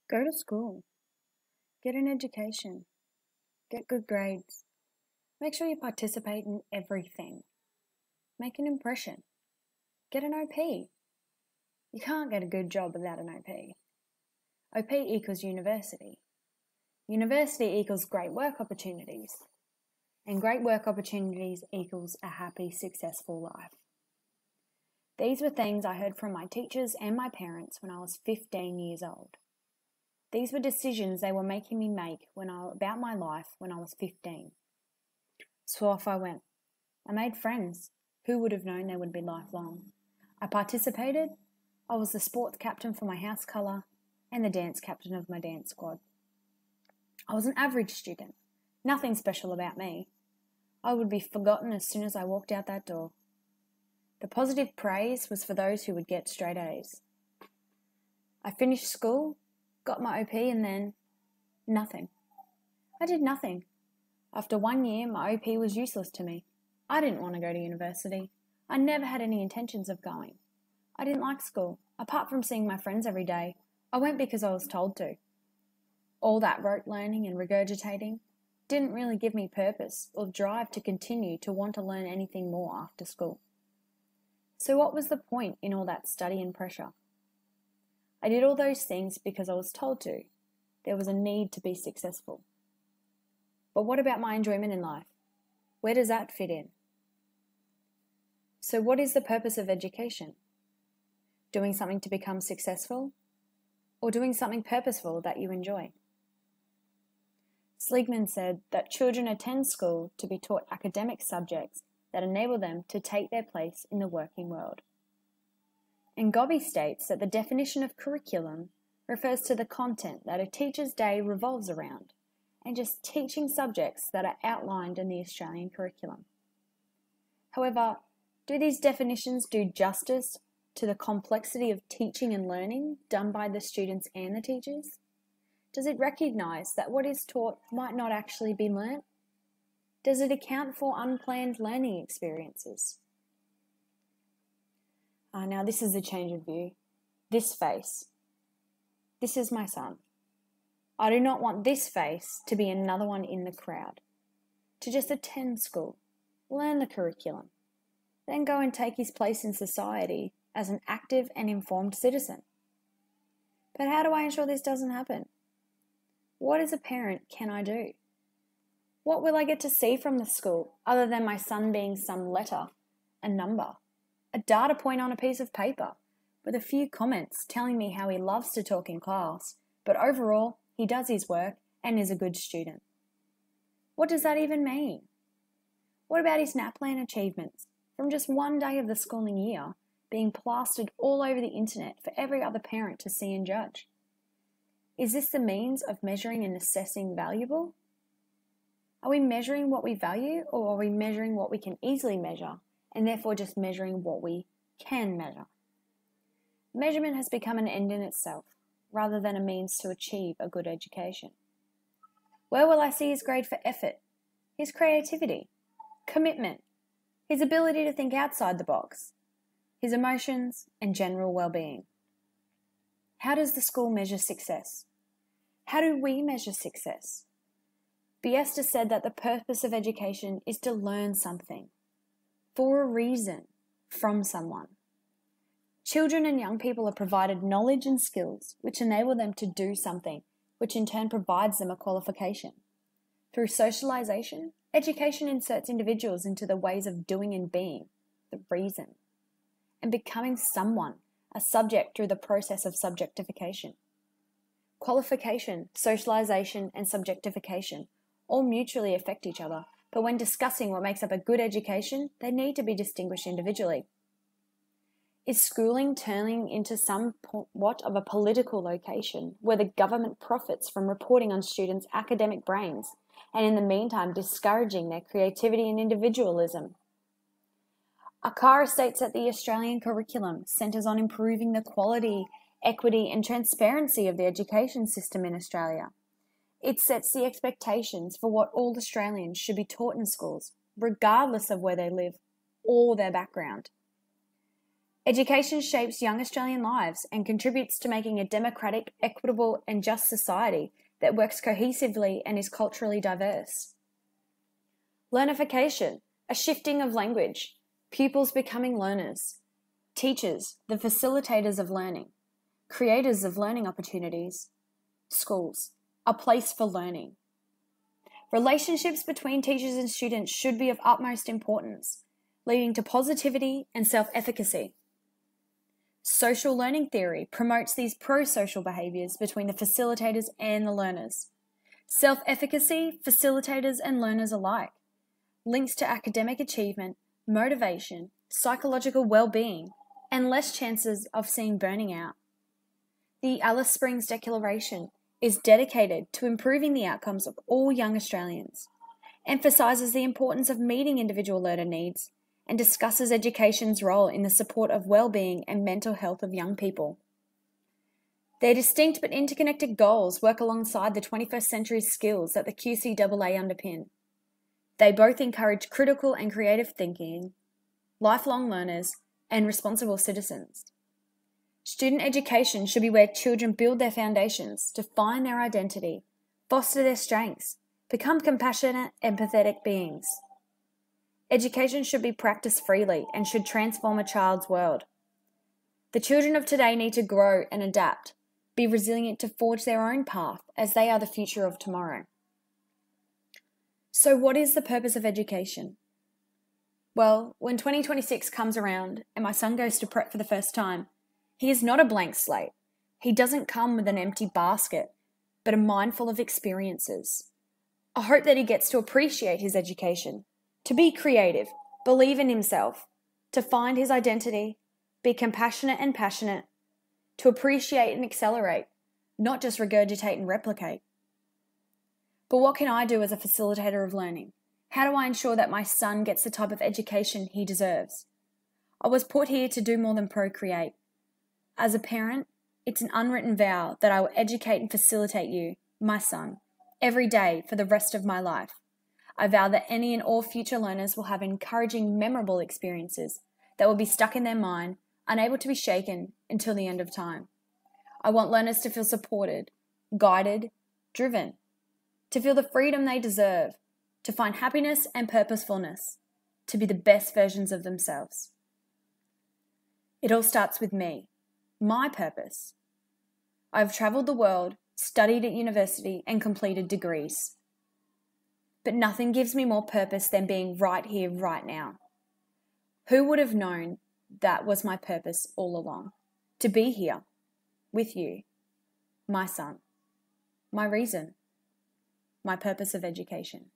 Go to school. Get an education. Get good grades. Make sure you participate in everything. Make an impression. Get an OP. You can't get a good job without an OP. OP equals university. University equals great work opportunities. And great work opportunities equals a happy, successful life. These were things I heard from my teachers and my parents when I was 15 years old. These were decisions they were making me make about my life when I was 15. So off I went. I made friends. Who would have known they would be lifelong? I participated. I was the sports captain for my house colour and the dance captain of my dance squad. I was an average student. Nothing special about me. I would be forgotten as soon as I walked out that door. The positive praise was for those who would get straight A's. I finished school, got my OP, and then nothing. I did nothing. After 1 year, my OP was useless to me. I didn't want to go to university. I never had any intentions of going. I didn't like school. Apart from seeing my friends every day, I went because I was told to. All that rote learning and regurgitating didn't really give me purpose or drive to continue to want to learn anything more after school. So what was the point in all that study and pressure? I did all those things because I was told to. There was a need to be successful. But what about my enjoyment in life? Where does that fit in? So what is the purpose of education? Doing something to become successful? Or doing something purposeful that you enjoy? Seligman said that children attend school to be taught academic subjects that enable them to take their place in the working world. And Gobby states that the definition of curriculum refers to the content that a teacher's day revolves around, and just teaching subjects that are outlined in the Australian curriculum. However, do these definitions do justice to the complexity of teaching and learning done by the students and the teachers? Does it recognise that what is taught might not actually be learnt? Does it account for unplanned learning experiences? Now this is a change of view. This face. This is my son. I do not want this face to be another one in the crowd. To just attend school, learn the curriculum, then go and take his place in society as an active and informed citizen. But how do I ensure this doesn't happen? What as a parent can I do? What will I get to see from the school other than my son being some letter, a number, a data point on a piece of paper with a few comments telling me how he loves to talk in class, but overall he does his work and is a good student? What does that even mean? What about his NAPLAN achievements from just one day of the schooling year being plastered all over the internet for every other parent to see and judge? Is this the means of measuring and assessing valuable? Are we measuring what we value, or are we measuring what we can easily measure and therefore just measuring what we can measure? Measurement has become an end in itself rather than a means to achieve a good education. Where will I see his grade for effort, his creativity, commitment, his ability to think outside the box, his emotions and general well-being? How does the school measure success? How do we measure success? Biesta said that the purpose of education is to learn something, for a reason, from someone. Children and young people are provided knowledge and skills which enable them to do something, which in turn provides them a qualification. Through socialization, education inserts individuals into the ways of doing and being, the reason, and becoming someone, a subject through the process of subjectification. Qualification, socialization, and subjectification all mutually affect each other, but when discussing what makes up a good education, they need to be distinguished individually. Is schooling turning into somewhat of a political location where the government profits from reporting on students' academic brains and in the meantime discouraging their creativity and individualism? Akara states that the Australian curriculum centres on improving the quality, equity and transparency of the education system in Australia. It sets the expectations for what all Australians should be taught in schools, regardless of where they live or their background. Education shapes young Australian lives and contributes to making a democratic, equitable, and just society that works cohesively and is culturally diverse. Learnification, a shifting of language, pupils becoming learners, teachers, the facilitators of learning, creators of learning opportunities, schools, a place for learning. Relationships between teachers and students should be of utmost importance, leading to positivity and self-efficacy. Social learning theory promotes these pro-social behaviours between the facilitators and the learners. Self-efficacy, facilitators and learners alike. Links to academic achievement, motivation, psychological well-being, and less chances of seeing burning out. The Alice Springs Declaration is dedicated to improving the outcomes of all young Australians, emphasises the importance of meeting individual learner needs, and discusses education's role in the support of well-being and mental health of young people. Their distinct but interconnected goals work alongside the 21st century skills that the QCAA underpin. They both encourage critical and creative thinking, lifelong learners, and responsible citizens. Student education should be where children build their foundations to find their identity, foster their strengths, become compassionate, empathetic beings. Education should be practiced freely and should transform a child's world. The children of today need to grow and adapt, be resilient to forge their own path as they are the future of tomorrow. So what is the purpose of education? Well, when 2026 comes around and my son goes to prep for the first time, he is not a blank slate. He doesn't come with an empty basket, but a mind full of experiences. I hope that he gets to appreciate his education, to be creative, believe in himself, to find his identity, be compassionate and passionate, to appreciate and accelerate, not just regurgitate and replicate. But what can I do as a facilitator of learning? How do I ensure that my son gets the type of education he deserves? I was put here to do more than procreate. As a parent, it's an unwritten vow that I will educate and facilitate you, my son, every day for the rest of my life. I vow that any and all future learners will have encouraging, memorable experiences that will be stuck in their mind, unable to be shaken until the end of time. I want learners to feel supported, guided, driven, to feel the freedom they deserve, to find happiness and purposefulness, to be the best versions of themselves. It all starts with me, my purpose. I've travelled the world, studied at university, and completed degrees. But nothing gives me more purpose than being right here, right now. Who would have known that was my purpose all along? To be here, with you, my son, my reason, my purpose of education.